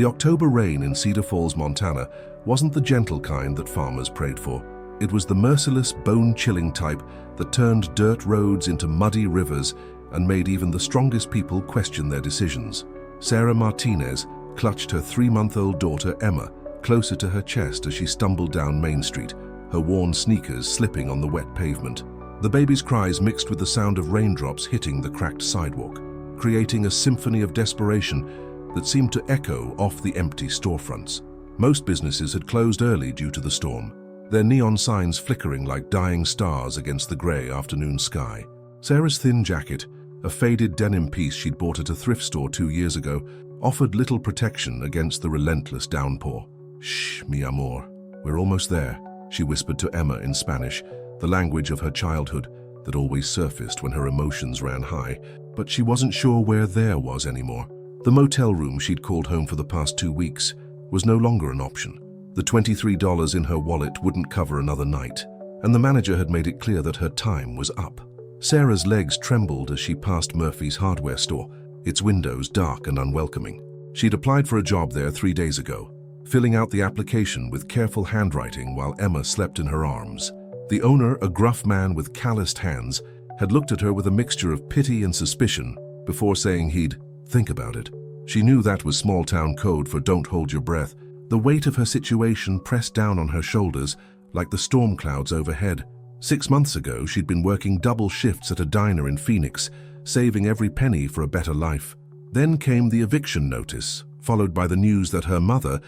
The October rain in Cedar Falls, Montana, wasn't the gentle kind that farmers prayed for. It was the merciless, bone-chilling type that turned dirt roads into muddy rivers and made even the strongest people question their decisions. Sarah Martinez clutched her 3-month-old daughter Emma closer to her chest as she stumbled down Main Street, her worn sneakers slipping on the wet pavement. The baby's cries mixed with the sound of raindrops hitting the cracked sidewalk, creating a symphony of desperation that seemed to echo off the empty storefronts. Most businesses had closed early due to the storm, their neon signs flickering like dying stars against the grey afternoon sky. Sarah's thin jacket, a faded denim piece she'd bought at a thrift store 2 years ago, offered little protection against the relentless downpour. "Shh, mi amor, we're almost there," she whispered to Emma in Spanish, the language of her childhood that always surfaced when her emotions ran high, but she wasn't sure where there was anymore. The motel room she'd called home for the past 2 weeks was no longer an option. The $23 in her wallet wouldn't cover another night, and the manager had made it clear that her time was up. Sarah's legs trembled as she passed Murphy's hardware store, its windows dark and unwelcoming. She'd applied for a job there 3 days ago, filling out the application with careful handwriting while Emma slept in her arms. The owner, a gruff man with calloused hands, had looked at her with a mixture of pity and suspicion before saying he'd think about it. She knew that was small-town code for don't hold your breath. The weight of her situation pressed down on her shoulders like the storm clouds overhead. 6 months ago, she'd been working double shifts at a diner in Phoenix, saving every penny for a better life. Then came the eviction notice, followed by the news that her mother,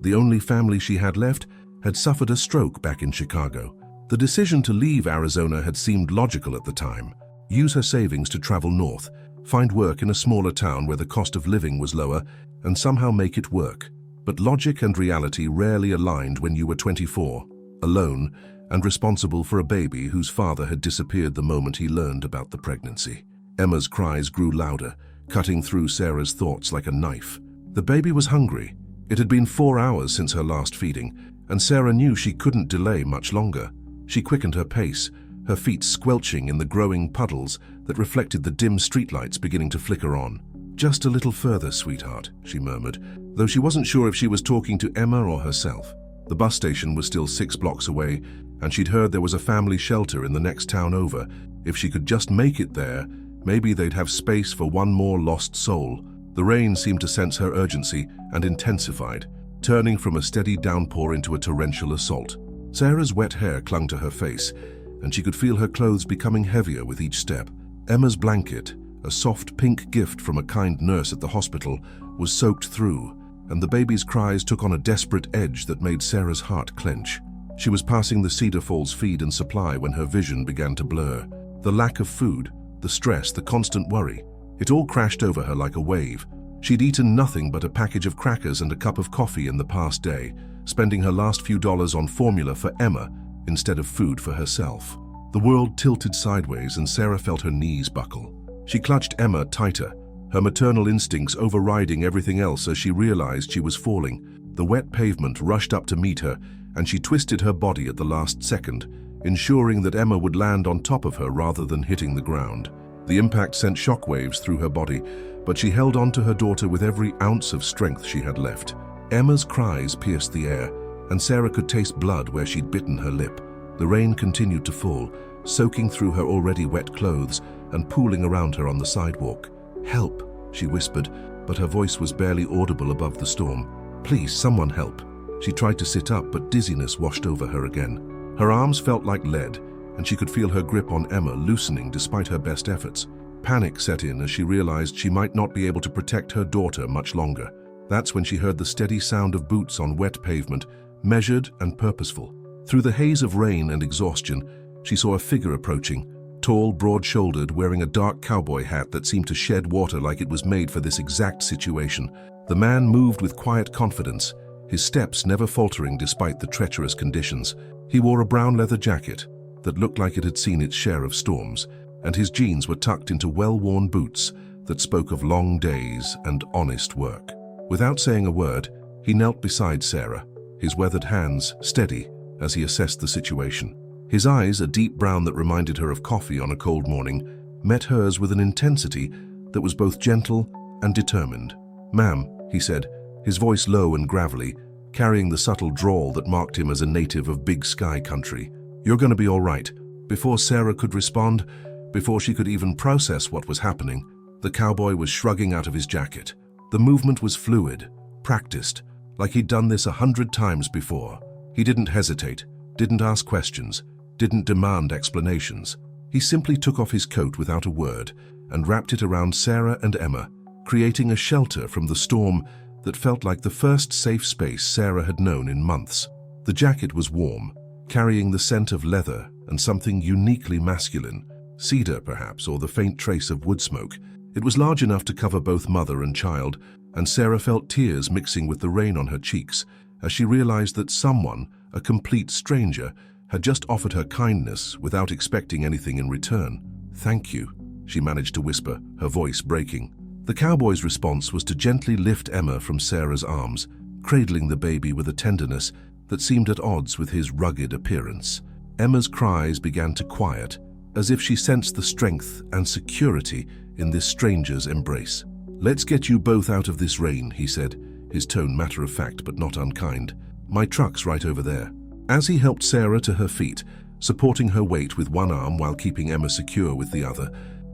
the only family she had left, had suffered a stroke back in Chicago. The decision to leave Arizona had seemed logical at the time. Use her savings to travel north, find work in a smaller town where the cost of living was lower, and somehow make it work. But logic and reality rarely aligned when you were 24, alone, and responsible for a baby whose father had disappeared the moment he learned about the pregnancy. Emma's cries grew louder, cutting through Sarah's thoughts like a knife. The baby was hungry. It had been 4 hours since her last feeding, and Sarah knew she couldn't delay much longer. She quickened her pace, her feet squelching in the growing puddles that reflected the dim streetlights beginning to flicker on. "Just a little further, sweetheart," she murmured, though she wasn't sure if she was talking to Emma or herself. The bus station was still 6 blocks away, and she'd heard there was a family shelter in the next town over. If she could just make it there, maybe they'd have space for one more lost soul. The rain seemed to sense her urgency and intensified, turning from a steady downpour into a torrential assault. Sarah's wet hair clung to her face, and she could feel her clothes becoming heavier with each step. Emma's blanket, a soft pink gift from a kind nurse at the hospital, was soaked through, and the baby's cries took on a desperate edge that made Sarah's heart clench. She was passing the Cedar Falls feed and supply when her vision began to blur. The lack of food, the stress, the constant worry, it all crashed over her like a wave. She'd eaten nothing but a package of crackers and a cup of coffee in the past day, spending her last few dollars on formula for Emma instead of food for herself. The world tilted sideways and Sarah felt her knees buckle. She clutched Emma tighter, her maternal instincts overriding everything else as she realized she was falling. The wet pavement rushed up to meet her, and she twisted her body at the last second, ensuring that Emma would land on top of her rather than hitting the ground. The impact sent shockwaves through her body, but she held on to her daughter with every ounce of strength she had left. Emma's cries pierced the air, and Sarah could taste blood where she'd bitten her lip. The rain continued to fall, soaking through her already wet clothes and pooling around her on the sidewalk. "Help," she whispered, but her voice was barely audible above the storm. "Please, someone help." She tried to sit up, but dizziness washed over her again. Her arms felt like lead, and she could feel her grip on Emma loosening despite her best efforts. Panic set in as she realized she might not be able to protect her daughter much longer. That's when she heard the steady sound of boots on wet pavement, measured and purposeful. Through the haze of rain and exhaustion, she saw a figure approaching, tall, broad-shouldered, wearing a dark cowboy hat that seemed to shed water like it was made for this exact situation. The man moved with quiet confidence, his steps never faltering despite the treacherous conditions. He wore a brown leather jacket that looked like it had seen its share of storms, and his jeans were tucked into well-worn boots that spoke of long days and honest work. Without saying a word, he knelt beside Sarah, his weathered hands steady as he assessed the situation. His eyes, a deep brown that reminded her of coffee on a cold morning, met hers with an intensity that was both gentle and determined. "Ma'am," he said, his voice low and gravelly, carrying the subtle drawl that marked him as a native of Big Sky country. "You're going to be all right." Before Sarah could respond, before she could even process what was happening, the cowboy was shrugging out of his jacket. The movement was fluid, practiced, like he'd done this 100 times before. He didn't hesitate, didn't ask questions, didn't demand explanations. He simply took off his coat without a word and wrapped it around Sarah and Emma, creating a shelter from the storm that felt like the first safe space Sarah had known in months. The jacket was warm, carrying the scent of leather and something uniquely masculine, cedar perhaps, or the faint trace of wood smoke. It was large enough to cover both mother and child, and Sarah felt tears mixing with the rain on her cheeks as she realized that someone, a complete stranger, had just offered her kindness without expecting anything in return. "Thank you," she managed to whisper, her voice breaking. The cowboy's response was to gently lift Emma from Sarah's arms, cradling the baby with a tenderness that seemed at odds with his rugged appearance. Emma's cries began to quiet, as if she sensed the strength and security in this stranger's embrace. "Let's get you both out of this rain," he said, his tone matter-of-fact but not unkind. "My truck's right over there." As he helped Sarah to her feet, supporting her weight with one arm while keeping Emma secure with the other,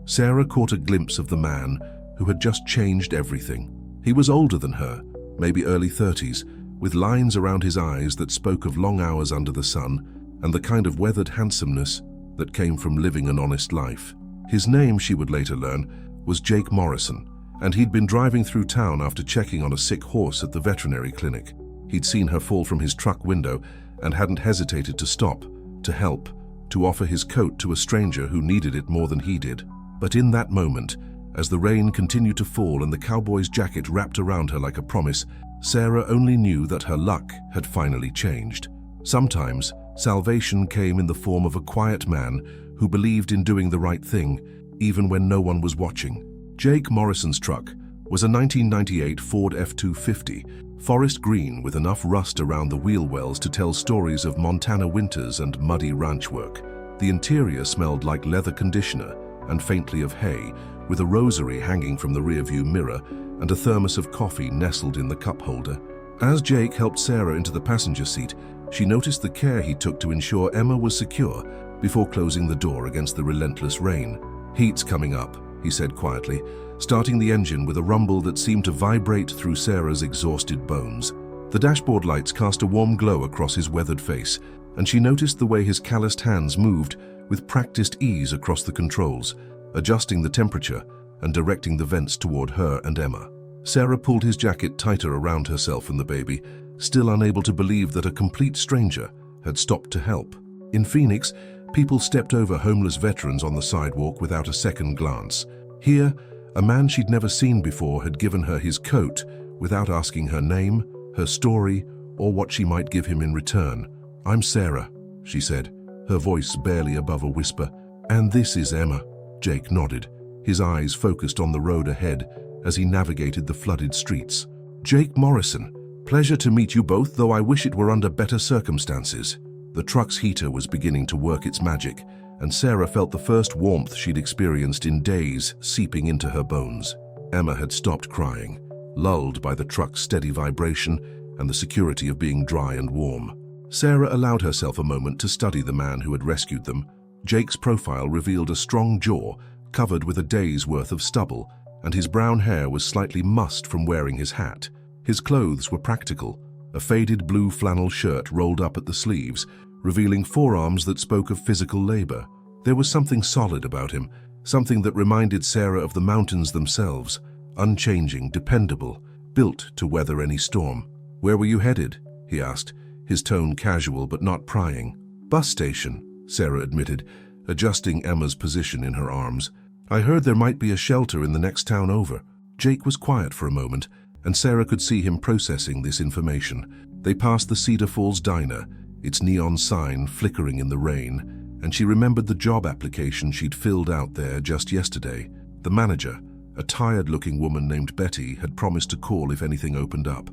Sarah caught a glimpse of the man who had just changed everything. He was older than her, maybe early 30s, with lines around his eyes that spoke of long hours under the sun and the kind of weathered handsomeness that came from living an honest life. His name, she would later learn, was Jake Morrison, and he'd been driving through town after checking on a sick horse at the veterinary clinic. He'd seen her fall from his truck window and hadn't hesitated to stop, to help, to offer his coat to a stranger who needed it more than he did. But in that moment, as the rain continued to fall and the cowboy's jacket wrapped around her like a promise, Sarah only knew that her luck had finally changed. Sometimes, salvation came in the form of a quiet man who believed in doing the right thing, even when no one was watching. Jake Morrison's truck was a 1998 Ford F-250, forest green with enough rust around the wheel wells to tell stories of Montana winters and muddy ranch work. The interior smelled like leather conditioner and faintly of hay, with a rosary hanging from the rearview mirror and a thermos of coffee nestled in the cup holder. As Jake helped Sarah into the passenger seat, she noticed the care he took to ensure Emma was secure before closing the door against the relentless rain. "Heat's coming up," he said quietly, starting the engine with a rumble that seemed to vibrate through Sarah's exhausted bones. The dashboard lights cast a warm glow across his weathered face, and she noticed the way his calloused hands moved with practiced ease across the controls, adjusting the temperature and directing the vents toward her and Emma. Sarah pulled his jacket tighter around herself and the baby, still unable to believe that a complete stranger had stopped to help. In Phoenix, people stepped over homeless veterans on the sidewalk without a second glance. Here, a man she'd never seen before had given her his coat without asking her name, her story, or what she might give him in return. "I'm Sarah," she said, her voice barely above a whisper. "And this is Emma." Jake nodded, his eyes focused on the road ahead as he navigated the flooded streets. "Jake Morrison, pleasure to meet you both, though I wish it were under better circumstances." The truck's heater was beginning to work its magic, and Sarah felt the first warmth she'd experienced in days seeping into her bones. Emma had stopped crying, lulled by the truck's steady vibration and the security of being dry and warm. Sarah allowed herself a moment to study the man who had rescued them. Jake's profile revealed a strong jaw covered with a day's worth of stubble, and his brown hair was slightly mussed from wearing his hat. His clothes were practical, a faded blue flannel shirt rolled up at the sleeves, revealing forearms that spoke of physical labor. There was something solid about him, something that reminded Sarah of the mountains themselves, unchanging, dependable, built to weather any storm. "Where were you headed?" he asked, his tone casual but not prying. "Bus station," Sarah admitted, adjusting Emma's position in her arms. "I heard there might be a shelter in the next town over." Jake was quiet for a moment, and Sarah could see him processing this information. They passed the Cedar Falls Diner, its neon sign flickering in the rain, and she remembered the job application she'd filled out there just yesterday. The manager, a tired-looking woman named Betty, had promised to call if anything opened up.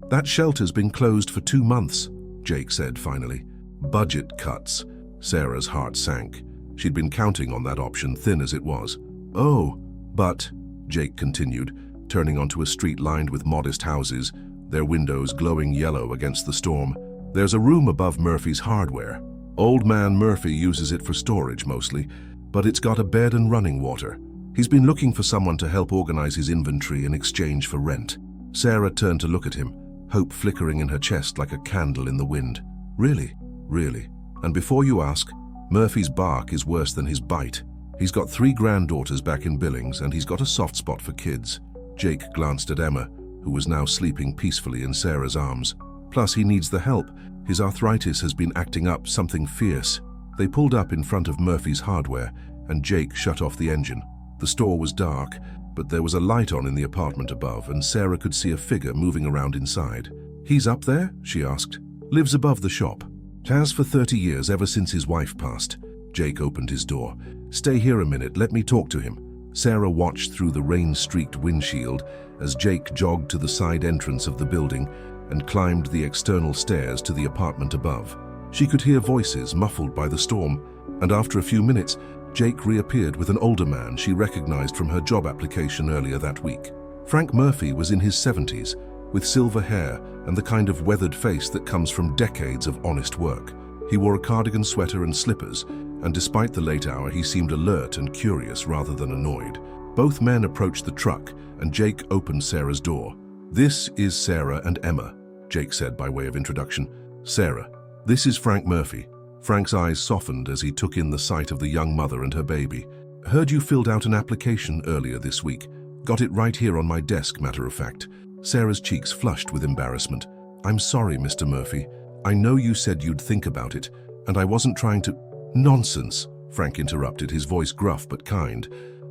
"That shelter's been closed for 2 months, Jake said finally. "Budget cuts." Sarah's heart sank. She'd been counting on that option, thin as it was. "Oh, but," Jake continued, turning onto a street lined with modest houses, their windows glowing yellow against the storm. There's a room above Murphy's hardware. Old man Murphy uses it for storage mostly, but it's got a bed and running water. He's been looking for someone to help organize his inventory in exchange for rent. Sarah turned to look at him, hope flickering in her chest like a candle in the wind. Really? Really? And before you ask, Murphy's bark is worse than his bite. He's got 3 granddaughters back in Billings, and he's got a soft spot for kids. Jake glanced at Emma, who was now sleeping peacefully in Sarah's arms. Plus, he needs the help. His arthritis has been acting up something fierce. They pulled up in front of Murphy's hardware, and Jake shut off the engine. The store was dark, but there was a light on in the apartment above, and Sarah could see a figure moving around inside. "He's up there?" she asked. "Lives above the shop. Has for 30 years, ever since his wife passed." Jake opened his door. "Stay here a minute, let me talk to him." Sarah watched through the rain-streaked windshield as Jake jogged to the side entrance of the building and climbed the external stairs to the apartment above. She could hear voices muffled by the storm, and after a few minutes, Jake reappeared with an older man she recognized from her job application earlier that week. Frank Murphy was in his 70s, with silver hair and the kind of weathered face that comes from decades of honest work. He wore a cardigan sweater and slippers, and despite the late hour, he seemed alert and curious rather than annoyed. Both men approached the truck, and Jake opened Sarah's door. "This is Sarah and Emma," Jake said by way of introduction. "Sarah, this is Frank Murphy." Frank's eyes softened as he took in the sight of the young mother and her baby. "Heard you filled out an application earlier this week. Got it right here on my desk, matter of fact." Sarah's cheeks flushed with embarrassment. "I'm sorry, Mr. Murphy. I know you said you'd think about it, and I wasn't trying to—" "Nonsense," Frank interrupted, his voice gruff but kind.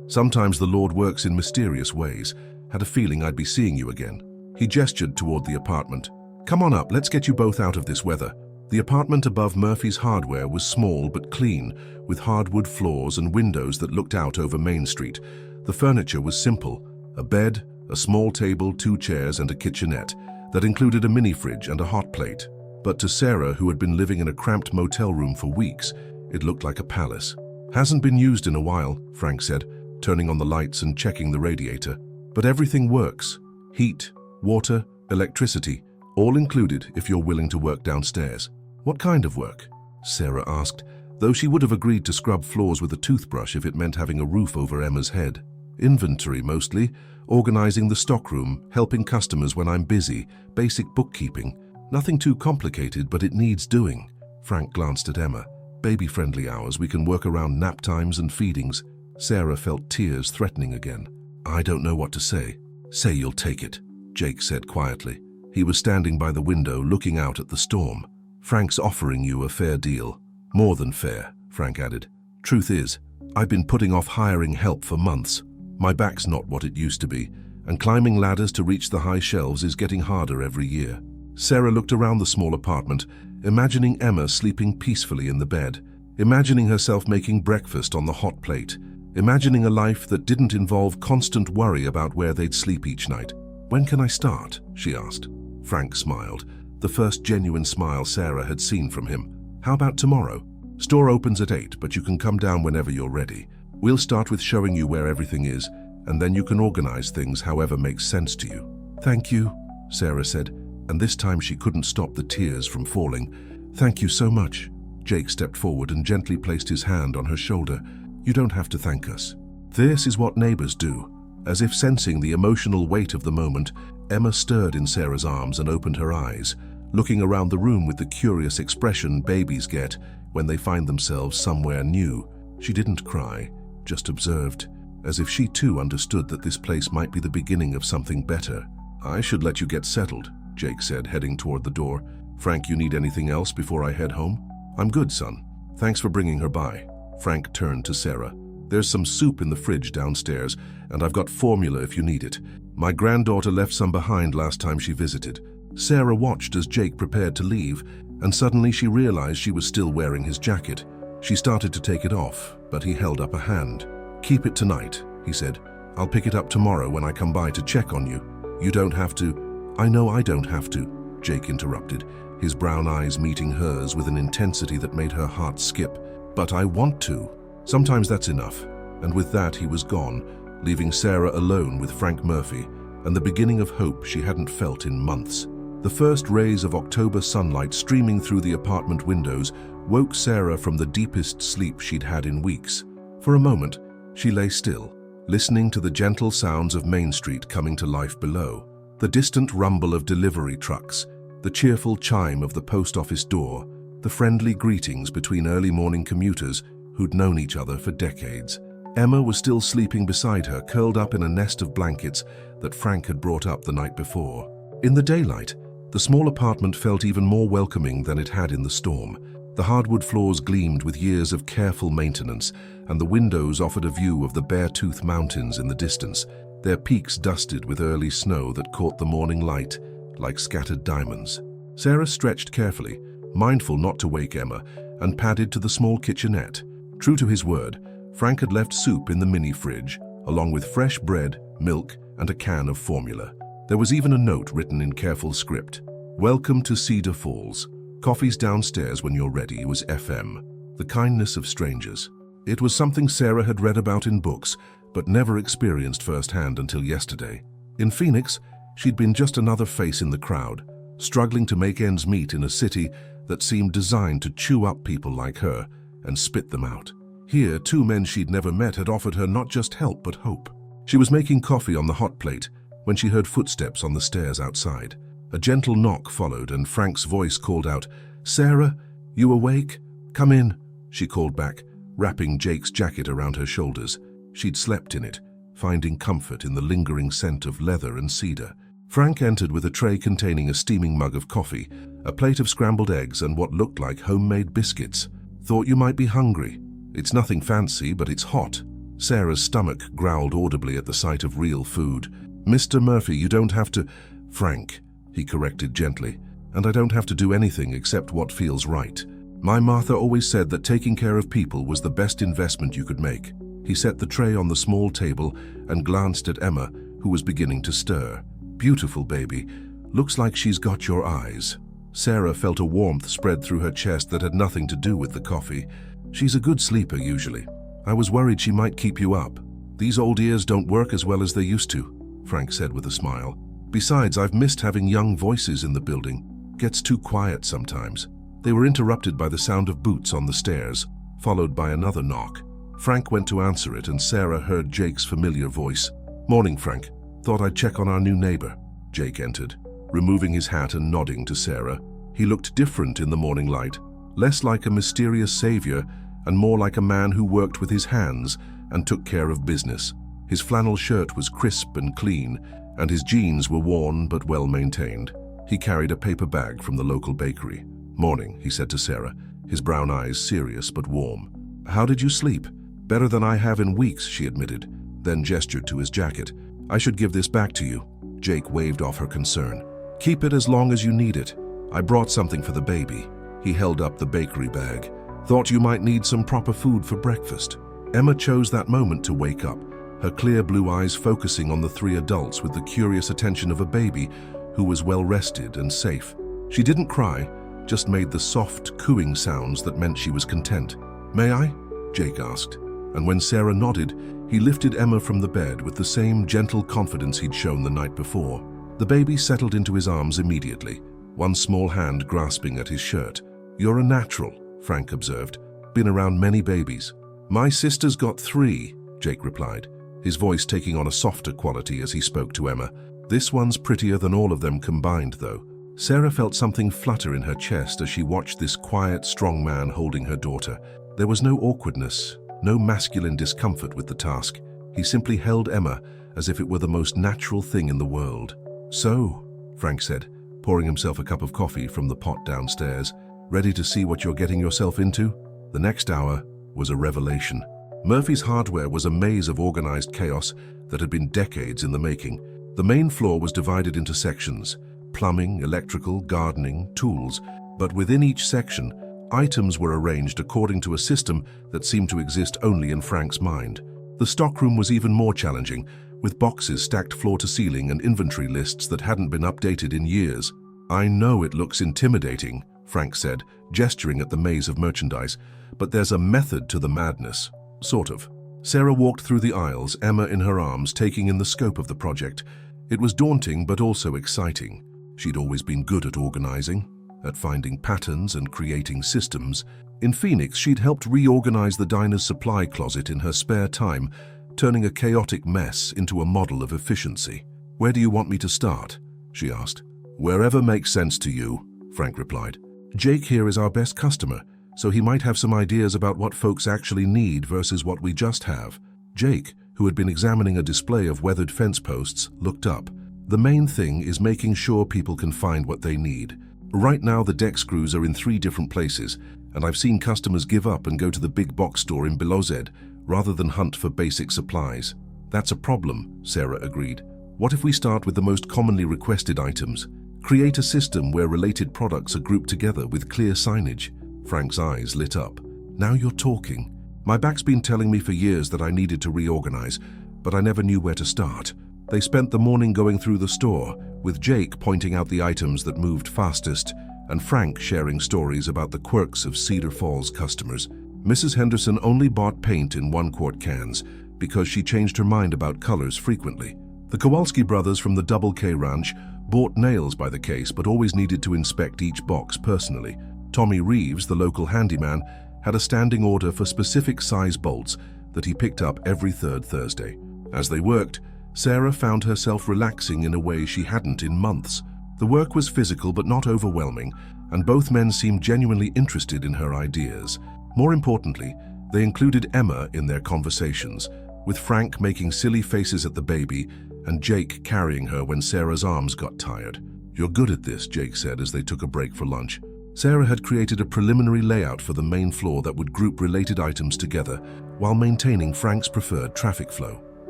"Sometimes the Lord works in mysterious ways. Had a feeling I'd be seeing you again." He gestured toward the apartment. "Come on up, let's get you both out of this weather." The apartment above Murphy's hardware was small but clean, with hardwood floors and windows that looked out over Main Street. The furniture was simple: a bed, a small table, 2 chairs, and a kitchenette that included a mini-fridge and a hot plate. But to Sarah, who had been living in a cramped motel room for weeks, it looked like a palace. "Hasn't been used in a while," Frank said, turning on the lights and checking the radiator. "But everything works. Heat, water, electricity, all included if you're willing to work downstairs." "What kind of work?" Sarah asked, though she would have agreed to scrub floors with a toothbrush if it meant having a roof over Emma's head. "Inventory mostly, organizing the stockroom, helping customers when I'm busy, basic bookkeeping. Nothing too complicated, but it needs doing." Frank glanced at Emma. "Baby-friendly hours, we can work around nap times and feedings." Sarah felt tears threatening again. "I don't know what to say." "Say you'll take it," Jake said quietly. He was standing by the window looking out at the storm. "Frank's offering you a fair deal." "More than fair," Frank added. "Truth is, I've been putting off hiring help for months. My back's not what it used to be, and climbing ladders to reach the high shelves is getting harder every year." Sarah looked around the small apartment, imagining Emma sleeping peacefully in the bed, imagining herself making breakfast on the hot plate, imagining a life that didn't involve constant worry about where they'd sleep each night. "When can I start?" she asked. Frank smiled, the first genuine smile Sarah had seen from him. "How about tomorrow? Store opens at 8, but you can come down whenever you're ready. We'll start with showing you where everything is, and then you can organize things however makes sense to you." "Thank you," Sarah said, and this time she couldn't stop the tears from falling. "Thank you so much." Jake stepped forward and gently placed his hand on her shoulder. "You don't have to thank us. This is what neighbors do." As if sensing the emotional weight of the moment, Emma stirred in Sarah's arms and opened her eyes, looking around the room with the curious expression babies get when they find themselves somewhere new. She didn't cry, just observed, as if she too understood that this place might be the beginning of something better. "I should let you get settled," Jake said, heading toward the door. "Frank, you need anything else before I head home?" "I'm good, son. Thanks for bringing her by." Frank turned to Sarah. "There's some soup in the fridge downstairs, and I've got formula if you need it. My granddaughter left some behind last time she visited." Sarah watched as Jake prepared to leave, and suddenly she realized she was still wearing his jacket. She started to take it off, but he held up a hand. "Keep it tonight," he said. "I'll pick it up tomorrow when I come by to check on you. You don't have to—" "I know I don't have to," Jake interrupted, his brown eyes meeting hers with an intensity that made her heart skip. "But I want to. Sometimes that's enough." And with that he was gone, leaving Sarah alone with Frank Murphy and the beginning of hope she hadn't felt in months. The first rays of October sunlight streaming through the apartment windows woke Sarah from the deepest sleep she'd had in weeks. For a moment, she lay still, listening to the gentle sounds of Main Street coming to life below. The distant rumble of delivery trucks, the cheerful chime of the post office door, the friendly greetings between early morning commuters who'd known each other for decades. Emma was still sleeping beside her, curled up in a nest of blankets that Frank had brought up the night before. In the daylight, the small apartment felt even more welcoming than it had in the storm. The hardwood floors gleamed with years of careful maintenance, and the windows offered a view of the Beartooth Mountains in the distance, their peaks dusted with early snow that caught the morning light like scattered diamonds. Sarah stretched carefully, mindful not to wake Emma, and padded to the small kitchenette. True to his word, Frank had left soup in the mini fridge, along with fresh bread, milk, and a can of formula. There was even a note written in careful script. "Welcome to Cedar Falls. Coffee's downstairs when you're ready," was FM. The kindness of strangers. It was something Sarah had read about in books, but never experienced firsthand until yesterday. In Phoenix, she'd been just another face in the crowd, struggling to make ends meet in a city that seemed designed to chew up people like her and spit them out. Here, two men she'd never met had offered her not just help but hope. She was making coffee on the hot plate when she heard footsteps on the stairs outside. A gentle knock followed, and Frank's voice called out, "Sarah, you awake? Come in," she called back, wrapping Jake's jacket around her shoulders. She'd slept in it, finding comfort in the lingering scent of leather and cedar. Frank entered with a tray containing a steaming mug of coffee, a plate of scrambled eggs, and what looked like homemade biscuits. "Thought you might be hungry. It's nothing fancy, but it's hot." Sarah's stomach growled audibly at the sight of real food. "Mr. Murphy, you don't have to—" "Frank," he corrected gently, "and I don't have to do anything except what feels right. My Martha always said that taking care of people was the best investment you could make." He set the tray on the small table and glanced at Emma, who was beginning to stir. "Beautiful baby. Looks like she's got your eyes." Sarah felt a warmth spread through her chest that had nothing to do with the coffee. "She's a good sleeper usually. I was worried she might keep you up. These old ears don't work as well as they used to," Frank said with a smile. "Besides, I've missed having young voices in the building. Gets too quiet sometimes." They were interrupted by the sound of boots on the stairs, followed by another knock. Frank went to answer it, and Sarah heard Jake's familiar voice. "Morning, Frank. Thought I'd check on our new neighbor." Jake entered, removing his hat and nodding to Sarah. He looked different in the morning light, less like a mysterious savior and more like a man who worked with his hands and took care of business. His flannel shirt was crisp and clean, and his jeans were worn but well maintained. He carried a paper bag from the local bakery. "Morning," he said to Sarah, his brown eyes serious but warm. "How did you sleep?" "Better than I have in weeks," she admitted, then gestured to his jacket. "I should give this back to you." Jake waved off her concern. "Keep it as long as you need it. I brought something for the baby." He held up the bakery bag. "Thought you might need some proper food for breakfast." Emma chose that moment to wake up, her clear blue eyes focusing on the three adults with the curious attention of a baby who was well rested and safe. She didn't cry, just made the soft, cooing sounds that meant she was content. "May I?" Jake asked, and when Sarah nodded, he lifted Emma from the bed with the same gentle confidence he'd shown the night before. The baby settled into his arms immediately, one small hand grasping at his shirt. "You're a natural," Frank observed. "Been around many babies." "My sister's got 3, Jake replied, his voice taking on a softer quality as he spoke to Emma. "This one's prettier than all of them combined, though." Sarah felt something flutter in her chest as she watched this quiet, strong man holding her daughter. There was no awkwardness, no masculine discomfort with the task. He simply held Emma as if it were the most natural thing in the world. "So," Frank said, pouring himself a cup of coffee from the pot downstairs, "ready to see what you're getting yourself into?" The next hour was a revelation. Murphy's Hardware was a maze of organized chaos that had been decades in the making. The main floor was divided into sections: plumbing, electrical, gardening, tools. But within each section, items were arranged according to a system that seemed to exist only in Frank's mind. The stockroom was even more challenging, with boxes stacked floor to ceiling and inventory lists that hadn't been updated in years. "I know it looks intimidating," Frank said, gesturing at the maze of merchandise, "but there's a method to the madness." Sort of. Sarah walked through the aisles, Emma in her arms, taking in the scope of the project. It was daunting but also exciting. She'd always been good at organizing, at finding patterns and creating systems. In Phoenix, she'd helped reorganize the diner's supply closet in her spare time, turning a chaotic mess into a model of efficiency. "Where do you want me to start?" she asked. "Wherever makes sense to you," Frank replied. "Jake here is our best customer, so he might have some ideas about what folks actually need versus what we just have." Jake, who had been examining a display of weathered fence posts, looked up. "The main thing is making sure people can find what they need. Right now the deck screws are in 3 different places, and I've seen customers give up and go to the big box store in Belozed rather than hunt for basic supplies." "That's a problem," Sarah agreed. "What if we start with the most commonly requested items? Create a system where related products are grouped together with clear signage." Frank's eyes lit up. "Now you're talking. My back's been telling me for years that I needed to reorganize, but I never knew where to start." They spent the morning going through the store, with Jake pointing out the items that moved fastest and Frank sharing stories about the quirks of Cedar Falls customers. Mrs. Henderson only bought paint in 1-quart cans because she changed her mind about colors frequently. The Kowalski brothers from the Double K Ranch bought nails by the case but always needed to inspect each box personally. Tommy Reeves, the local handyman, had a standing order for specific size bolts that he picked up every 3rd Thursday. As they worked, Sarah found herself relaxing in a way she hadn't in months. The work was physical but not overwhelming, and both men seemed genuinely interested in her ideas. More importantly, they included Emma in their conversations, with Frank making silly faces at the baby and Jake carrying her when Sarah's arms got tired. "You're good at this," Jake said as they took a break for lunch. Sarah had created a preliminary layout for the main floor that would group related items together while maintaining Frank's preferred traffic flow.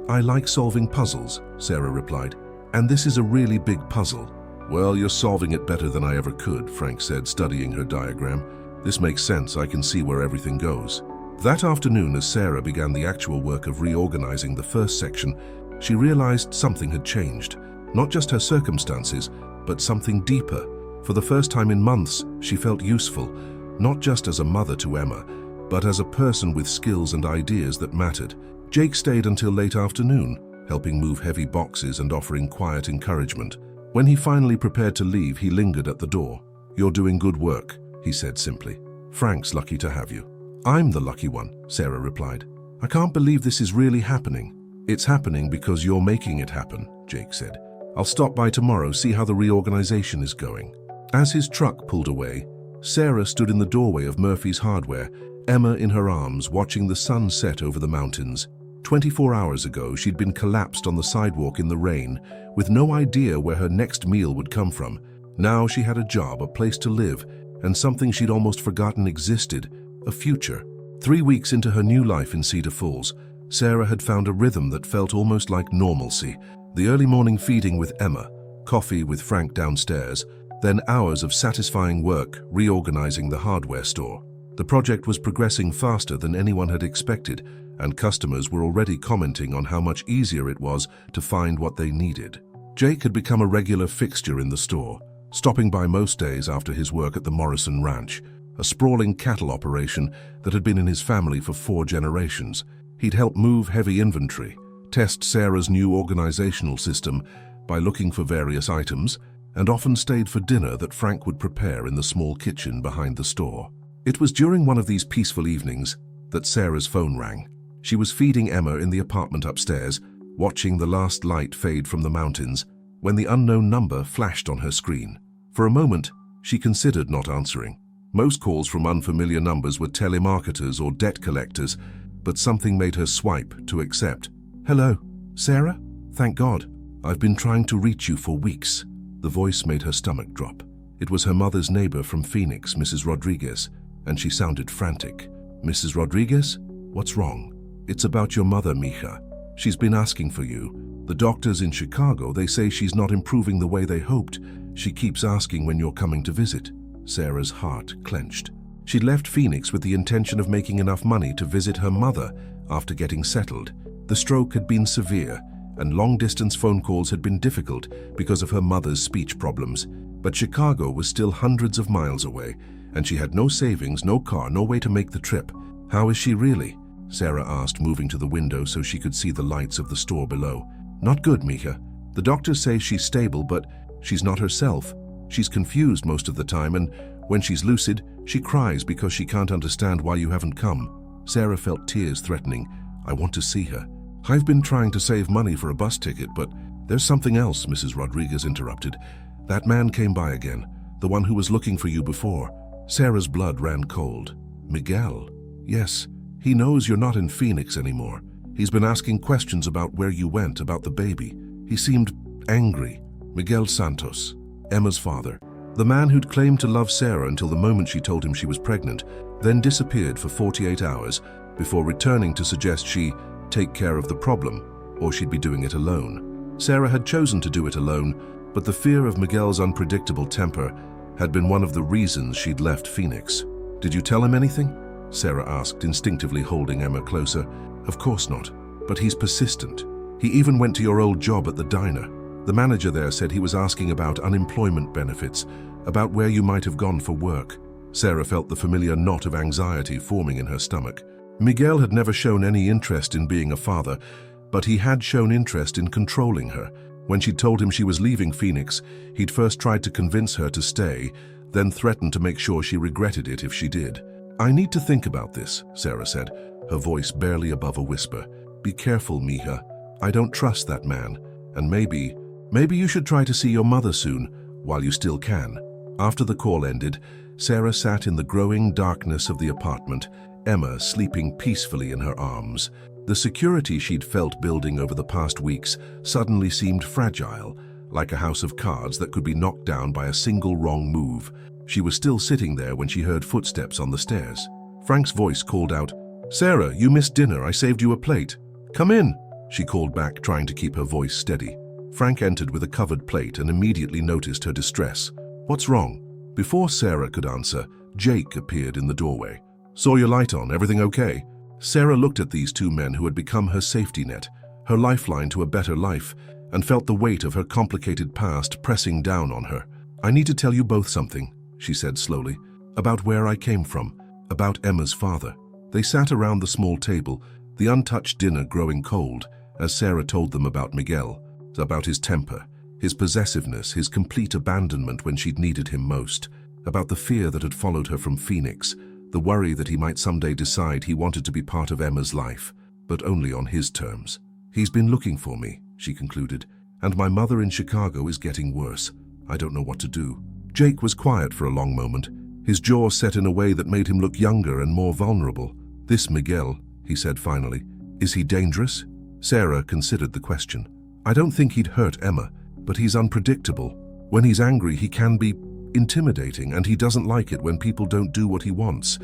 "I like solving puzzles," Sarah replied, "and this is a really big puzzle." "Well, you're solving it better than I ever could," Frank said, studying her diagram. "This makes sense. I can see where everything goes." That afternoon, as Sarah began the actual work of reorganizing the first section, she realized something had changed. Not just her circumstances, but something deeper. For the first time in months, she felt useful, not just as a mother to Emma, but as a person with skills and ideas that mattered. Jake stayed until late afternoon, helping move heavy boxes and offering quiet encouragement. When he finally prepared to leave, he lingered at the door. "You're doing good work," he said simply. "Frank's lucky to have you." "I'm the lucky one," Sarah replied. "I can't believe this is really happening." "It's happening because you're making it happen," Jake said. "I'll stop by tomorrow, see how the reorganization is going." As his truck pulled away, Sarah stood in the doorway of Murphy's Hardware, Emma in her arms, watching the sun set over the mountains. 24 hours ago, she'd been collapsed on the sidewalk in the rain, with no idea where her next meal would come from. Now she had a job, a place to live, and something she'd almost forgotten existed, a future. 3 weeks into her new life in Cedar Falls, Sarah had found a rhythm that felt almost like normalcy. The early morning feeding with Emma, coffee with Frank downstairs, then hours of satisfying work reorganizing the hardware store. The project was progressing faster than anyone had expected, and customers were already commenting on how much easier it was to find what they needed. Jake had become a regular fixture in the store, stopping by most days after his work at the Morrison Ranch, a sprawling cattle operation that had been in his family for 4 generations. He'd help move heavy inventory, test Sarah's new organizational system by looking for various items, and often stayed for dinner that Frank would prepare in the small kitchen behind the store. It was during one of these peaceful evenings that Sarah's phone rang. She was feeding Emma in the apartment upstairs, watching the last light fade from the mountains, when the unknown number flashed on her screen. For a moment, she considered not answering. Most calls from unfamiliar numbers were telemarketers or debt collectors, but something made her swipe to accept. "Hello, Sarah? Thank God. I've been trying to reach you for weeks." The voice made her stomach drop. It was her mother's neighbor from Phoenix, Mrs. Rodriguez, and she sounded frantic. "Mrs. Rodriguez? What's wrong?" "It's about your mother, Mija. She's been asking for you. The doctors in Chicago, they say she's not improving the way they hoped. She keeps asking when you're coming to visit." Sarah's heart clenched. She'd left Phoenix with the intention of making enough money to visit her mother after getting settled. The stroke had been severe, and long-distance phone calls had been difficult because of her mother's speech problems. But Chicago was still hundreds of miles away, and she had no savings, no car, no way to make the trip. "How is she really?" Sarah asked, moving to the window so she could see the lights of the store below. "Not good, Mija. The doctors say she's stable, but she's not herself. She's confused most of the time, and when she's lucid, she cries because she can't understand why you haven't come." Sarah felt tears threatening. "I want to see her." "I've been trying to save money for a bus ticket, but there's something else," Mrs. Rodriguez interrupted. "That man came by again, the one who was looking for you before." Sarah's blood ran cold. "Miguel?" "Yes, he knows you're not in Phoenix anymore. He's been asking questions about where you went, about the baby. He seemed angry." Miguel Santos, Emma's father, the man who'd claimed to love Sarah until the moment she told him she was pregnant, then disappeared for 48 hours before returning to suggest she take care of the problem, or she'd be doing it alone. Sarah had chosen to do it alone, but the fear of Miguel's unpredictable temper had been one of the reasons she'd left Phoenix. "Did you tell him anything?" Sarah asked, instinctively holding Emma closer. "Of course not, but he's persistent. He even went to your old job at the diner. The manager there said he was asking about unemployment benefits, about where you might have gone for work." Sarah felt the familiar knot of anxiety forming in her stomach. Miguel had never shown any interest in being a father, but he had shown interest in controlling her. When she'd told him she was leaving Phoenix, he'd first tried to convince her to stay, then threatened to make sure she regretted it if she did. "I need to think about this," Sarah said, her voice barely above a whisper. "Be careful, Mija. I don't trust that man, and maybe you should try to see your mother soon, while you still can." After the call ended, Sarah sat in the growing darkness of the apartment, Emma sleeping peacefully in her arms. The security she'd felt building over the past weeks suddenly seemed fragile, like a house of cards that could be knocked down by a single wrong move. She was still sitting there when she heard footsteps on the stairs. Frank's voice called out, "Sarah, you missed dinner. I saved you a plate." "Come in," she called back, trying to keep her voice steady. Frank entered with a covered plate and immediately noticed her distress. "What's wrong?" Before Sarah could answer, Jake appeared in the doorway. "Saw your light on. Everything okay?" Sarah looked at these two men who had become her safety net, her lifeline to a better life, and felt the weight of her complicated past pressing down on her. "I need to tell you both something," she said slowly, "about where I came from, about Emma's father." They sat around the small table, the untouched dinner growing cold, as Sarah told them about Miguel, about his temper, his possessiveness, his complete abandonment when she'd needed him most, about the fear that had followed her from Phoenix, the worry that he might someday decide he wanted to be part of Emma's life, but only on his terms. "He's been looking for me," she concluded, "and my mother in Chicago is getting worse. I don't know what to do." Jake was quiet for a long moment, his jaw set in a way that made him look younger and more vulnerable. "This Miguel," he said finally, "is he dangerous?" Sarah considered the question. "I don't think he'd hurt Emma, but he's unpredictable. When he's angry, he can be intimidating, and he doesn't like it when people don't do what he wants."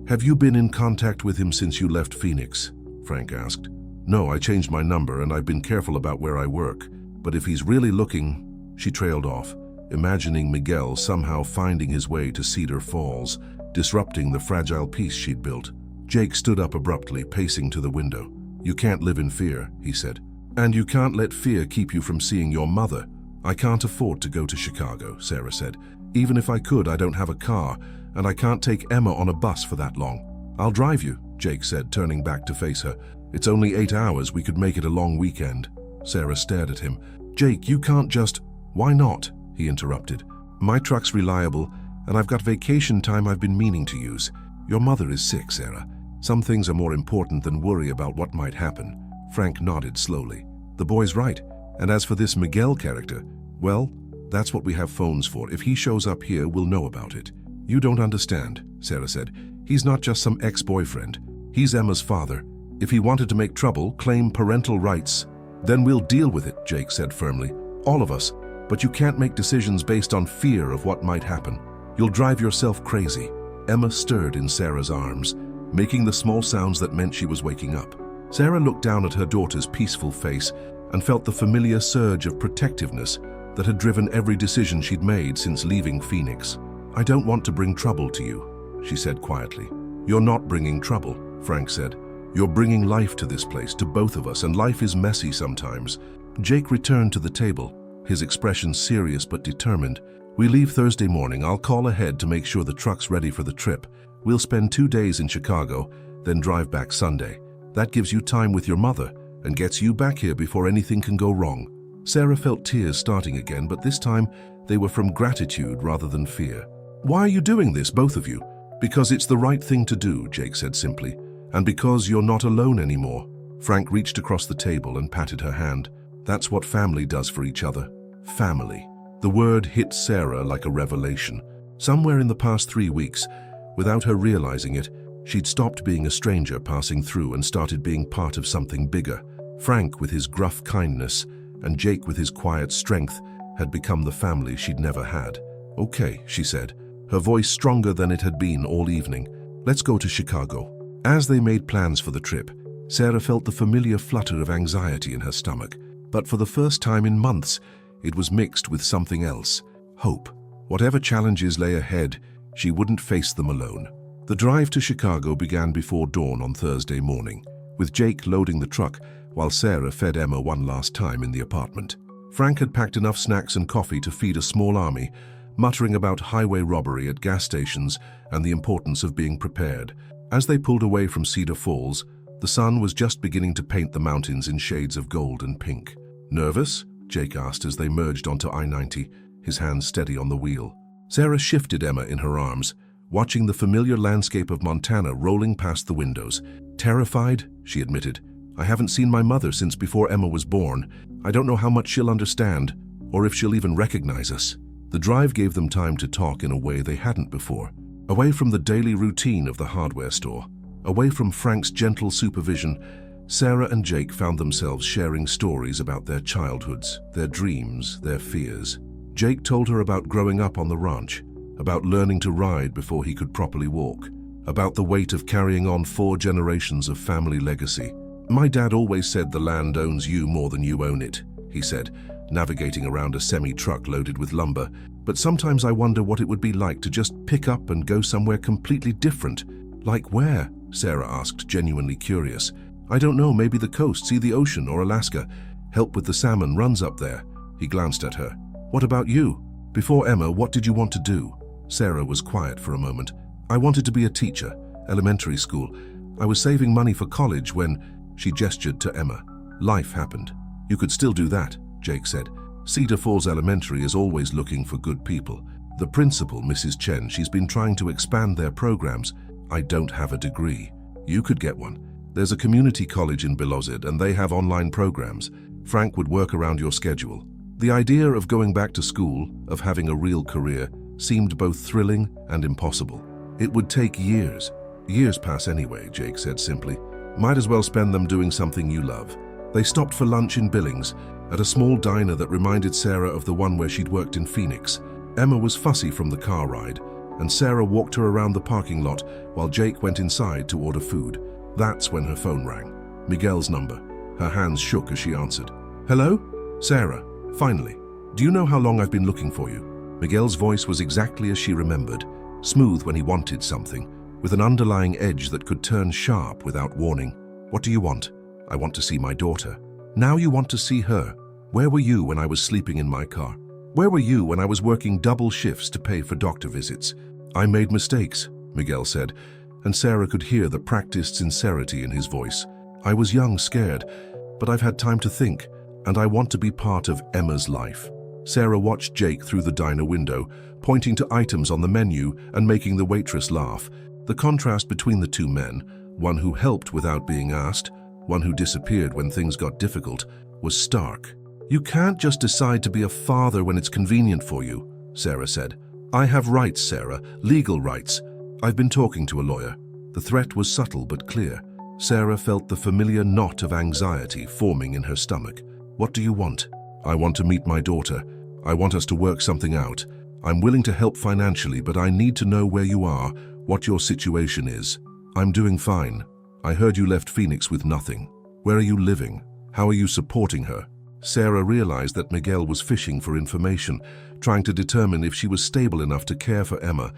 "Have you been in contact with him since you left Phoenix?" Frank asked. "No, I changed my number and I've been careful about where I work. But if he's really looking..." She trailed off, imagining Miguel somehow finding his way to Cedar Falls, disrupting the fragile peace she'd built. Jake stood up abruptly, pacing to the window. "You can't live in fear," he said. "And you can't let fear keep you from seeing your mother." "I can't afford to go to Chicago," Sarah said. "Even if I could, I don't have a car, and I can't take Emma on a bus for that long." "I'll drive you," Jake said, turning back to face her. "It's only 8 hours. We could make it a long weekend." Sarah stared at him. "Jake, you can't just..." "Why not?" he interrupted. "My truck's reliable, and I've got vacation time I've been meaning to use. Your mother is sick, Sarah. Some things are more important than worry about what might happen." Frank nodded slowly. "The boy's right. And as for this Miguel character, well, that's what we have phones for. If he shows up here, we'll know about it." "You don't understand," Sarah said. "He's not just some ex-boyfriend. He's Emma's father. If he wanted to make trouble, claim parental rights, then we'll deal with it," Jake said firmly. "All of us. But you can't make decisions based on fear of what might happen. You'll drive yourself crazy." Emma stirred in Sarah's arms, making the small sounds that meant she was waking up. Sarah looked down at her daughter's peaceful face and felt the familiar surge of protectiveness that had driven every decision she'd made since leaving Phoenix. "I don't want to bring trouble to you," she said quietly. "You're not bringing trouble," Frank said. "You're bringing life to this place, to both of us, and life is messy sometimes." Jake returned to the table, his expression serious but determined. "We leave Thursday morning. I'll call ahead to make sure the truck's ready for the trip. We'll spend 2 days in Chicago, then drive back Sunday. That gives you time with your mother and gets you back here before anything can go wrong." Sarah felt tears starting again, but this time they were from gratitude rather than fear. "Why are you doing this, both of you?" "Because it's the right thing to do," Jake said simply. "And because you're not alone anymore." Frank reached across the table and patted her hand. "That's what family does for each other. Family." The word hit Sarah like a revelation. Somewhere in the past 3 weeks, without her realizing it, she'd stopped being a stranger passing through and started being part of something bigger. Frank, with his gruff kindness, and Jake with his quiet strength, had become the family she'd never had. "Okay," she said, her voice stronger than it had been all evening. "Let's go to Chicago." As they made plans for the trip, Sarah felt the familiar flutter of anxiety in her stomach. But for the first time in months, it was mixed with something else: hope. Whatever challenges lay ahead, she wouldn't face them alone. The drive to Chicago began before dawn on Thursday morning, with Jake loading the truck while Sarah fed Emma one last time in the apartment. Frank had packed enough snacks and coffee to feed a small army, muttering about highway robbery at gas stations and the importance of being prepared. As they pulled away from Cedar Falls, the sun was just beginning to paint the mountains in shades of gold and pink. "Nervous?" Jake asked as they merged onto I-90, his hands steady on the wheel. Sarah shifted Emma in her arms, watching the familiar landscape of Montana rolling past the windows. "Terrified?" she admitted. "I haven't seen my mother since before Emma was born. I don't know how much she'll understand, or if she'll even recognize us." The drive gave them time to talk in a way they hadn't before. Away from the daily routine of the hardware store, away from Frank's gentle supervision, Sarah and Jake found themselves sharing stories about their childhoods, their dreams, their fears. Jake told her about growing up on the ranch, about learning to ride before he could properly walk, about the weight of carrying on 4 generations of family legacy. "My dad always said the land owns you more than you own it," he said, navigating around a semi-truck loaded with lumber. "But sometimes I wonder what it would be like to just pick up and go somewhere completely different." "Like where?" Sarah asked, genuinely curious. "I don't know, maybe the coast, see the ocean, or Alaska. Help with the salmon runs up there." He glanced at her. "What about you? Before Emma, what did you want to do?" Sarah was quiet for a moment. "I wanted to be a teacher, elementary school. I was saving money for college when—" She gestured to Emma. "Life happened." "You could still do that," Jake said. "Cedar Falls Elementary is always looking for good people. The principal, Mrs. Chen, she's been trying to expand their programs." "I don't have a degree." "You could get one. There's a community college in Belozid and they have online programs. Frank would work around your schedule." The idea of going back to school, of having a real career, seemed both thrilling and impossible. "It would take years." "Years pass anyway," Jake said simply. "Might as well spend them doing something you love." They stopped for lunch in Billings, at a small diner that reminded Sarah of the one where she'd worked in Phoenix. Emma was fussy from the car ride, and Sarah walked her around the parking lot while Jake went inside to order food. That's when her phone rang. Miguel's number. Her hands shook as she answered. "Hello? Sarah, finally. Do you know how long I've been looking for you?" Miguel's voice was exactly as she remembered, smooth when he wanted something, with an underlying edge that could turn sharp without warning. "What do you want?" "I want to see my daughter." "Now you want to see her? Where were you when I was sleeping in my car? Where were you when I was working double shifts to pay for doctor visits?" "I made mistakes," Miguel said, and Sarah could hear the practiced sincerity in his voice. "I was young, scared, but I've had time to think, and I want to be part of Emma's life." Sarah watched Jake through the diner window, pointing to items on the menu and making the waitress laugh. The contrast between the two men, one who helped without being asked, one who disappeared when things got difficult, was stark. "You can't just decide to be a father when it's convenient for you," Sarah said. "I have rights, Sarah, legal rights. I've been talking to a lawyer." The threat was subtle but clear. Sarah felt the familiar knot of anxiety forming in her stomach. "What do you want?" "I want to meet my daughter. I want us to work something out. I'm willing to help financially, but I need to know where you are, what your situation is." "I'm doing fine. I heard you left Phoenix with nothing. Where are you living? How are you supporting her?" Sarah realized that Miguel was fishing for information, trying to determine if she was stable enough to care for Emma,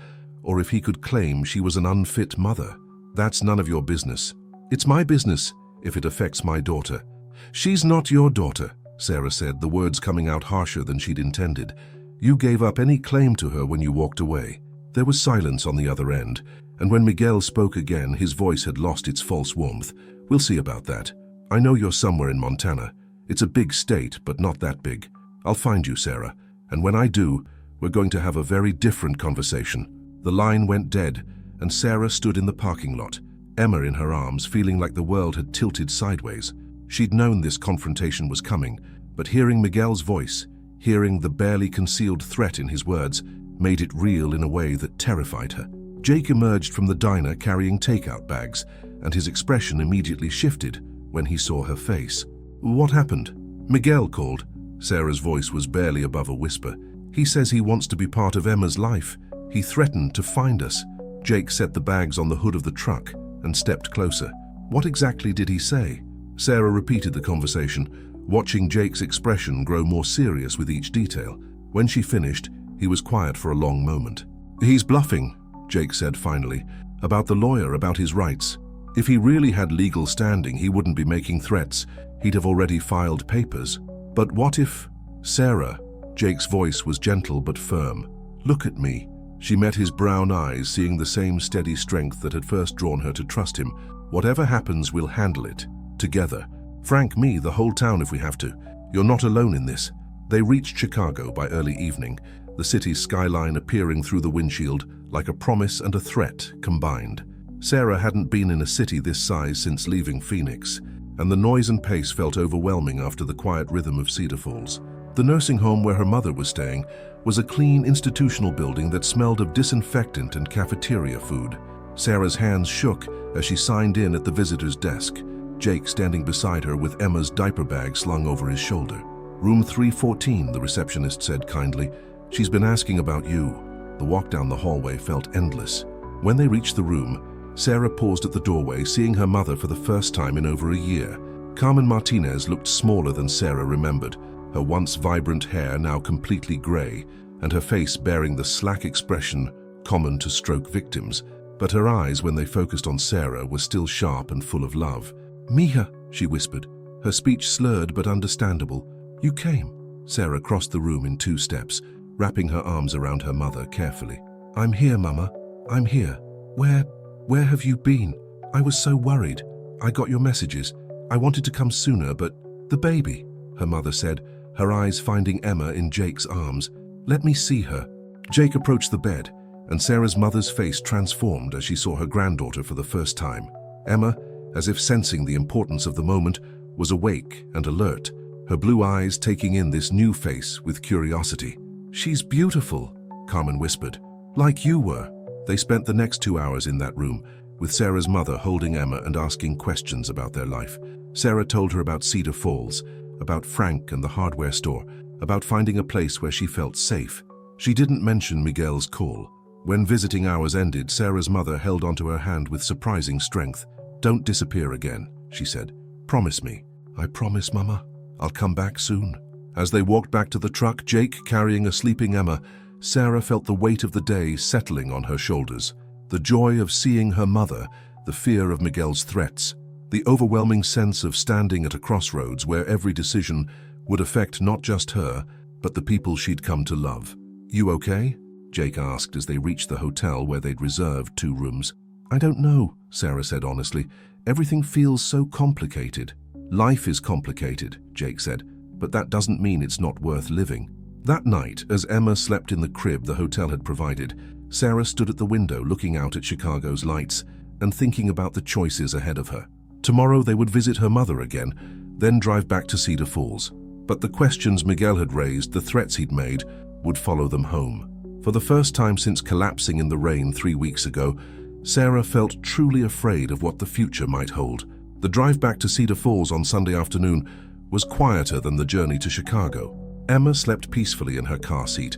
or if he could claim she was an unfit mother. "That's none of your business." "It's my business, if it affects my daughter." "She's not your daughter," Sarah said, the words coming out harsher than she'd intended. "You gave up any claim to her when you walked away." There was silence on the other end, and when Miguel spoke again, his voice had lost its false warmth. "We'll see about that. I know you're somewhere in Montana. It's a big state, but not that big. I'll find you, Sarah, and when I do, we're going to have a very different conversation." The line went dead, and Sarah stood in the parking lot, Emma in her arms, feeling like the world had tilted sideways. She'd known this confrontation was coming, but hearing Miguel's voice, hearing the barely concealed threat in his words, made it real in a way that terrified her. Jake emerged from the diner carrying takeout bags, and his expression immediately shifted when he saw her face. "What happened?" "Miguel called." Sarah's voice was barely above a whisper. "He says he wants to be part of Emma's life. He threatened to find us." Jake set the bags on the hood of the truck and stepped closer. "What exactly did he say?" Sarah repeated the conversation, watching Jake's expression grow more serious with each detail. When she finished, he was quiet for a long moment. "He's bluffing," Jake said finally, "about the lawyer, about his rights. If he really had legal standing, he wouldn't be making threats. He'd have already filed papers. But what if—" "Sarah," Jake's voice was gentle but firm. "Look at me." She met his brown eyes, seeing the same steady strength that had first drawn her to trust him. "Whatever happens, we'll handle it. Together. Frank, me, the whole town if we have to. You're not alone in this." They reached Chicago by early evening, the city's skyline appearing through the windshield like a promise and a threat combined. Sarah hadn't been in a city this size since leaving Phoenix, and the noise and pace felt overwhelming after the quiet rhythm of Cedar Falls. The nursing home where her mother was staying was a clean institutional building that smelled of disinfectant and cafeteria food. Sarah's hands shook as she signed in at the visitor's desk, Jake standing beside her with Emma's diaper bag slung over his shoulder. "Room 314, the receptionist said kindly. "She's been asking about you." The walk down the hallway felt endless. When they reached the room, Sarah paused at the doorway, seeing her mother for the first time in over a year. Carmen Martinez looked smaller than Sarah remembered, her once vibrant hair now completely gray, and her face bearing the slack expression common to stroke victims. But her eyes, when they focused on Sarah, were still sharp and full of love. "Mia," she whispered, her speech slurred but understandable. "You came." Sarah crossed the room in 2 steps, wrapping her arms around her mother carefully. "I'm here, Mama. I'm here. Where have you been? I was so worried. I got your messages. I wanted to come sooner, but the baby," her mother said, her eyes finding Emma in Jake's arms. "Let me see her." Jake approached the bed, and Sarah's mother's face transformed as she saw her granddaughter for the first time. Emma, as if sensing the importance of the moment, was awake and alert, her blue eyes taking in this new face with curiosity. "She's beautiful," Carmen whispered. "Like you were." They spent the next 2 hours in that room, with Sarah's mother holding Emma and asking questions about their life. Sarah told her about Cedar Falls, about Frank and the hardware store, about finding a place where she felt safe. She didn't mention Miguel's call. When visiting hours ended, Sarah's mother held onto her hand with surprising strength. "Don't disappear again," she said. "Promise me." "I promise, Mama. I'll come back soon." As they walked back to the truck, Jake carrying a sleeping Emma, Sarah felt the weight of the day settling on her shoulders. The joy of seeing her mother, the fear of Miguel's threats, the overwhelming sense of standing at a crossroads where every decision would affect not just her, but the people she'd come to love. "You okay?" Jake asked as they reached the hotel where they'd reserved 2 rooms. "I don't know," Sarah said honestly. "Everything feels so complicated." "Life is complicated," Jake said, "but that doesn't mean it's not worth living." That night, as Emma slept in the crib the hotel had provided, Sarah stood at the window looking out at Chicago's lights and thinking about the choices ahead of her. Tomorrow they would visit her mother again, then drive back to Cedar Falls. But the questions Miguel had raised, the threats he'd made, would follow them home. For the first time since collapsing in the rain 3 weeks ago, Sarah felt truly afraid of what the future might hold. The drive back to Cedar Falls on Sunday afternoon was quieter than the journey to Chicago. Emma slept peacefully in her car seat,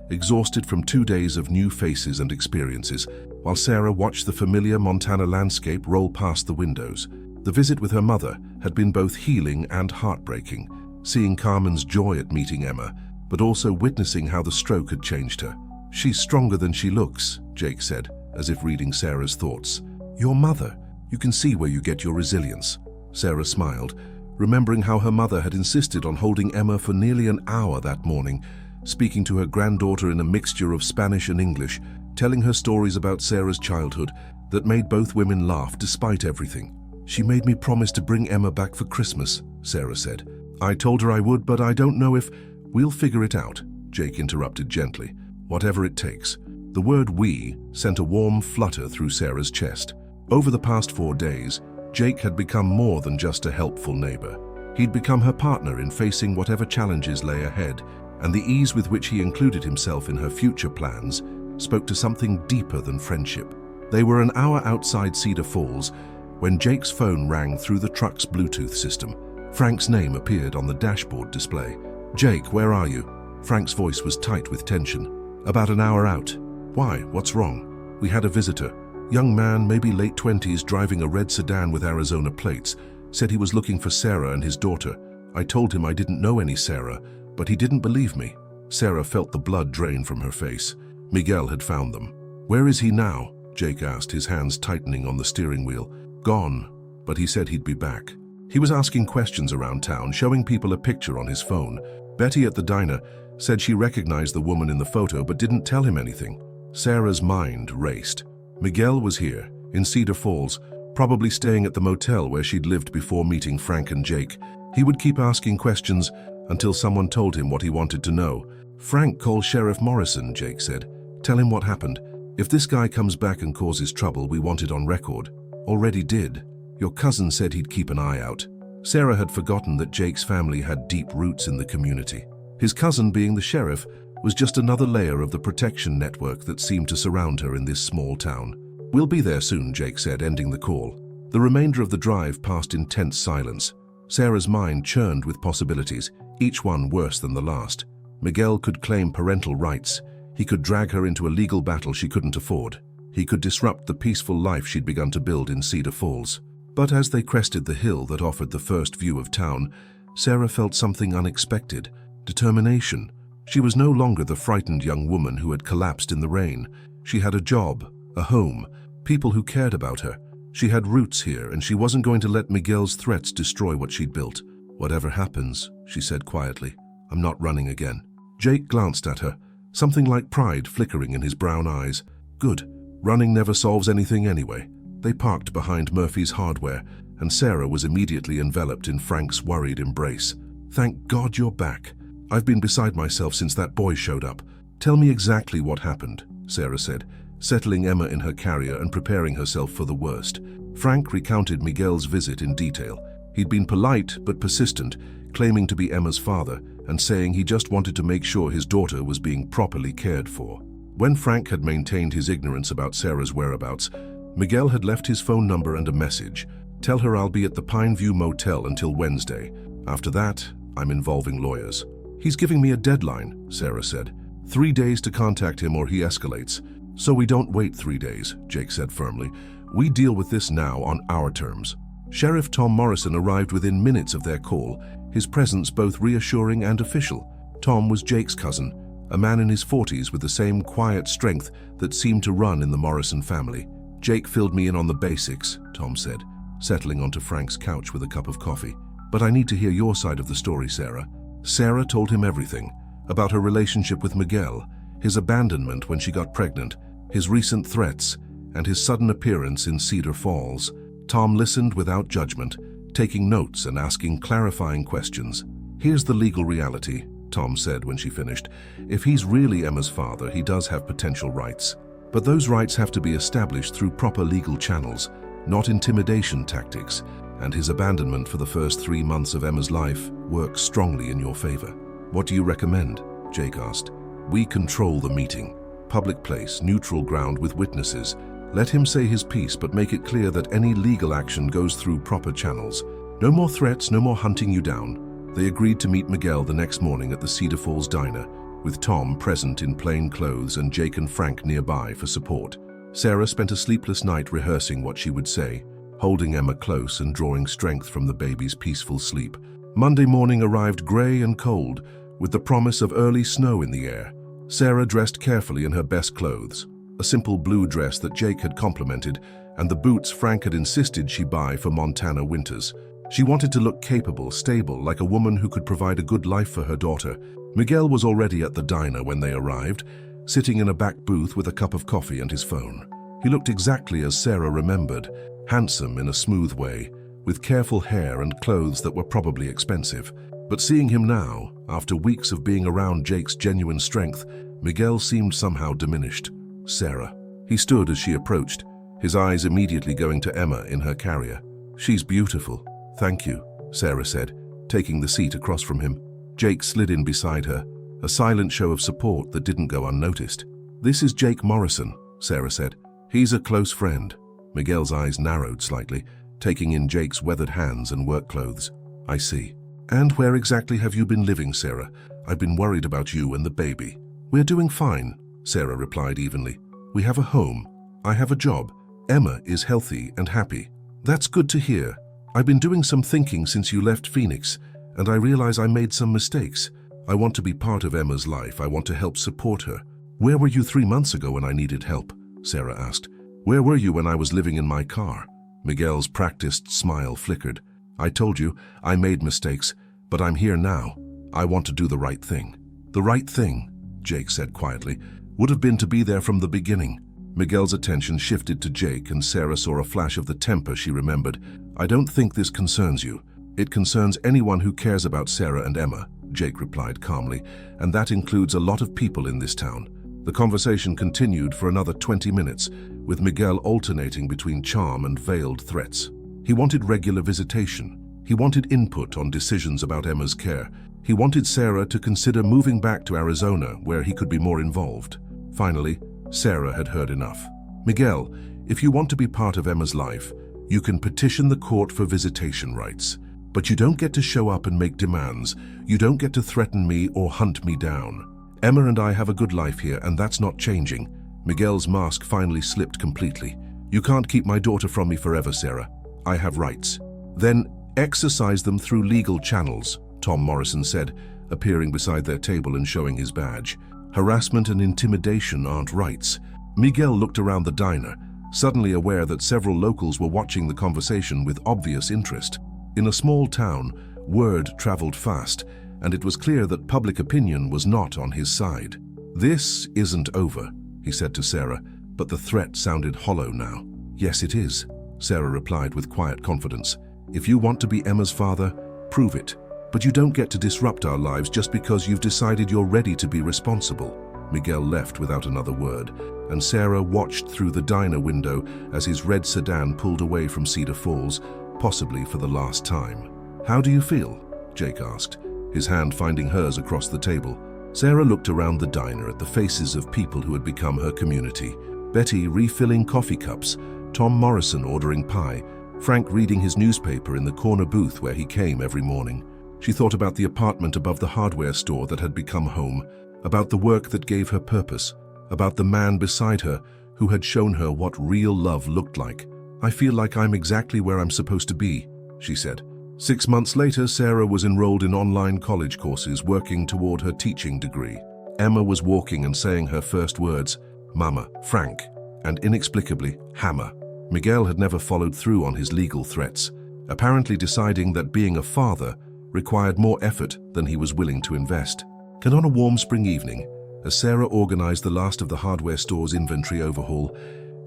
exhausted from 2 days of new faces and experiences, while Sarah watched the familiar Montana landscape roll past the windows. The visit with her mother had been both healing and heartbreaking, seeing Carmen's joy at meeting Emma, but also witnessing how the stroke had changed her. "She's stronger than she looks," Jake said, as if reading Sarah's thoughts. "Your mother, you can see where you get your resilience." Sarah smiled, remembering how her mother had insisted on holding Emma for nearly an hour that morning, speaking to her granddaughter in a mixture of Spanish and English, telling her stories about Sarah's childhood that made both women laugh despite everything. "She made me promise to bring Emma back for Christmas," Sarah said. I told her I would, but I don't know if... We'll figure it out, Jake interrupted gently. Whatever it takes. The word we sent a warm flutter through Sarah's chest. Over the past 4 days, Jake had become more than just a helpful neighbor. He'd become her partner in facing whatever challenges lay ahead, and the ease with which he included himself in her future plans spoke to something deeper than friendship. They were an hour outside Cedar Falls when Jake's phone rang through the truck's Bluetooth system. Frank's name appeared on the dashboard display. "Jake, where are you?" Frank's voice was tight with tension. "About an hour out." "Why? What's wrong?" "We had a visitor. Young man, maybe late 20s, driving a red sedan with Arizona plates. Said he was looking for Sarah and his daughter. I told him I didn't know any Sarah, but he didn't believe me." Sarah felt the blood drain from her face. Miguel had found them. "Where is he now?" Jake asked, his hands tightening on the steering wheel. "Gone, but he said he'd be back." He was asking questions around town, showing people a picture on his phone. Betty at the diner said she recognized the woman in the photo but didn't tell him anything. Sarah's mind raced. Miguel was here, in Cedar Falls, probably staying at the motel where she'd lived before meeting Frank and Jake. He would keep asking questions until someone told him what he wanted to know. "Frank, call Sheriff Morrison," Jake said. "Tell him what happened. If this guy comes back and causes trouble, we want it on record." "Already did. Your cousin said he'd keep an eye out." Sarah had forgotten that Jake's family had deep roots in the community. His cousin, being the sheriff, was just another layer of the protection network that seemed to surround her in this small town. "We'll be there soon," Jake said, ending the call. The remainder of the drive passed in tense silence. Sarah's mind churned with possibilities, each one worse than the last. Miguel could claim parental rights. He could drag her into a legal battle she couldn't afford. He could disrupt the peaceful life she'd begun to build in Cedar Falls. But as they crested the hill that offered the first view of town, Sarah felt something unexpected: determination. She was no longer the frightened young woman who had collapsed in the rain. She had a job, a home, people who cared about her. She had roots here, and she wasn't going to let Miguel's threats destroy what she'd built. "Whatever happens," she said quietly, "I'm not running again." Jake glanced at her, something like pride flickering in his brown eyes. "Good. Running never solves anything anyway." They parked behind Murphy's Hardware, and Sarah was immediately enveloped in Frank's worried embrace. "Thank God you're back. I've been beside myself since that boy showed up." "Tell me exactly what happened," Sarah said, settling Emma in her carrier and preparing herself for the worst. Frank recounted Miguel's visit in detail. He'd been polite but persistent, claiming to be Emma's father and saying he just wanted to make sure his daughter was being properly cared for. When Frank had maintained his ignorance about Sarah's whereabouts, Miguel had left his phone number and a message. "Tell her I'll be at the Pineview Motel until Wednesday. After that, I'm involving lawyers." "He's giving me a deadline," Sarah said. 3 days to contact him or he escalates." "So we don't wait 3 days," Jake said firmly. "We deal with this now on our terms." Sheriff Tom Morrison arrived within minutes of their call, his presence both reassuring and official. Tom was Jake's cousin, a man in his 40s with the same quiet strength that seemed to run in the Morrison family. "Jake filled me in on the basics," Tom said, settling onto Frank's couch with a cup of coffee. "But I need to hear your side of the story, Sarah." Sarah told him everything, about her relationship with Miguel, his abandonment when she got pregnant, his recent threats, and his sudden appearance in Cedar Falls. Tom listened without judgment, taking notes and asking clarifying questions. "Here's the legal reality," Tom said when she finished. "If he's really Emma's father, he does have potential rights. But those rights have to be established through proper legal channels, not intimidation tactics, and his abandonment for the first 3 months of Emma's life works strongly in your favor." "What do you recommend?" Jake asked. "We control the meeting. Public place, neutral ground with witnesses. Let him say his piece, but make it clear that any legal action goes through proper channels. No more threats, no more hunting you down." They agreed to meet Miguel the next morning at the Cedar Falls diner, with Tom present in plain clothes and Jake and Frank nearby for support. Sarah spent a sleepless night rehearsing what she would say, holding Emma close and drawing strength from the baby's peaceful sleep. Monday morning arrived gray and cold, with the promise of early snow in the air. Sarah dressed carefully in her best clothes, a simple blue dress that Jake had complimented, and the boots Frank had insisted she buy for Montana winters. She wanted to look capable, stable, like a woman who could provide a good life for her daughter. Miguel was already at the diner when they arrived, sitting in a back booth with a cup of coffee and his phone. He looked exactly as Sarah remembered, handsome in a smooth way, with careful hair and clothes that were probably expensive. But seeing him now, after weeks of being around Jake's genuine strength, Miguel seemed somehow diminished. Sarah. He stood as she approached, his eyes immediately going to Emma in her carrier. "She's beautiful. Thank you," Sarah said, taking the seat across from him. Jake slid in beside her, a silent show of support that didn't go unnoticed. "This is Jake Morrison," Sarah said. "He's a close friend." Miguel's eyes narrowed slightly, taking in Jake's weathered hands and work clothes. "I see. And where exactly have you been living, Sarah? I've been worried about you and the baby." "We're doing fine," Sarah replied evenly. "We have a home. I have a job. Emma is healthy and happy." "That's good to hear. I've been doing some thinking since you left Phoenix, and I realize I made some mistakes. I want to be part of Emma's life. I want to help support her." "Where were you 3 months ago when I needed help?" Sarah asked. "Where were you when I was living in my car?" Miguel's practiced smile flickered. "I told you, I made mistakes, but I'm here now. I want to do the right thing." "The right thing," Jake said quietly, "would have been to be there from the beginning." Miguel's attention shifted to Jake, and Sarah saw a flash of the temper she remembered. "I don't think this concerns you. It concerns anyone who cares about Sarah and Emma," Jake replied calmly, "and that includes a lot of people in this town." The conversation continued for another 20 minutes, with Miguel alternating between charm and veiled threats. He wanted regular visitation. He wanted input on decisions about Emma's care. He wanted Sarah to consider moving back to Arizona, where he could be more involved. Finally, Sarah had heard enough. "Miguel, if you want to be part of Emma's life, you can petition the court for visitation rights. But you don't get to show up and make demands. You don't get to threaten me or hunt me down. Emma and I have a good life here, and that's not changing." Miguel's mask finally slipped completely. "You can't keep my daughter from me forever, Sarah. I have rights." "Then exercise them through legal channels," Tom Morrison said, appearing beside their table and showing his badge. "Harassment and intimidation aren't rights." Miguel looked around the diner, suddenly aware that several locals were watching the conversation with obvious interest. In a small town, word traveled fast, and it was clear that public opinion was not on his side. "This isn't over," he said to Sarah, but the threat sounded hollow now. "Yes, it is," Sarah replied with quiet confidence. "If you want to be Emma's father, prove it. But you don't get to disrupt our lives just because you've decided you're ready to be responsible." Miguel left without another word, and Sarah watched through the diner window as his red sedan pulled away from Cedar Falls, possibly for the last time. "How do you feel?" Jake asked, his hand finding hers across the table. Sarah looked around the diner at the faces of people who had become her community. Betty refilling coffee cups, Tom Morrison ordering pie, Frank reading his newspaper in the corner booth where he came every morning. She thought about the apartment above the hardware store that had become home, about the work that gave her purpose, about the man beside her who had shown her what real love looked like. "I feel like I'm exactly where I'm supposed to be," she said. 6 months later, Sarah was enrolled in online college courses working toward her teaching degree. Emma was walking and saying her first words, "Mama, Frank," and inexplicably, "Hammer." Miguel had never followed through on his legal threats, apparently deciding that being a father required more effort than he was willing to invest. And on a warm spring evening, as Sarah organized the last of the hardware store's inventory overhaul,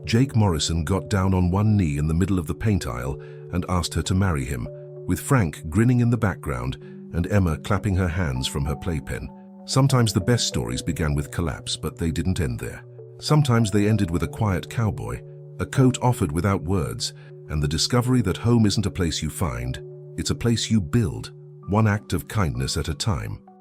Jake Morrison got down on one knee in the middle of the paint aisle and asked her to marry him, with Frank grinning in the background and Emma clapping her hands from her playpen. Sometimes the best stories began with collapse, but they didn't end there. Sometimes they ended with a quiet cowboy, a coat offered without words, and the discovery that home isn't a place you find, it's a place you build, one act of kindness at a time.